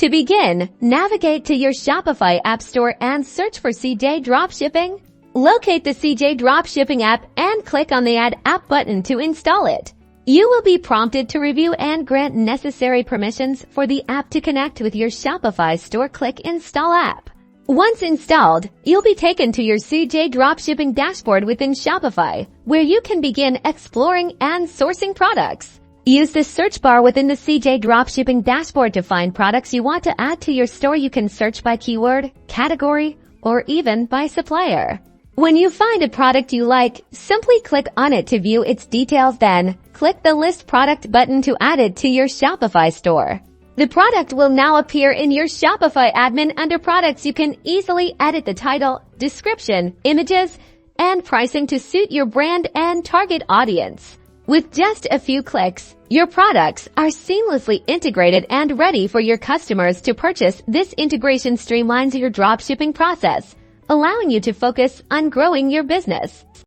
To begin, navigate to your Shopify App Store and search for CJ Dropshipping. Locate the CJ Dropshipping app and click on the Add App button to install it. You will be prompted to review and grant necessary permissions for the app to connect with your Shopify store. Click Install App. Once installed, you'll be taken to your CJ Dropshipping dashboard within Shopify, where you can begin exploring and sourcing products. Use the search bar within the CJ Dropshipping dashboard to find products you want to add to your store. You can search by keyword, category, or even by supplier. When you find a product you like, simply click on it to view its details. Then, click the List Product button to add it to your Shopify store. The product will now appear in your Shopify admin under Products. You can easily edit the title, description, images, and pricing to suit your brand and target audience. With just a few clicks, your products are seamlessly integrated and ready for your customers to purchase. This integration streamlines your dropshipping process, allowing you to focus on growing your business.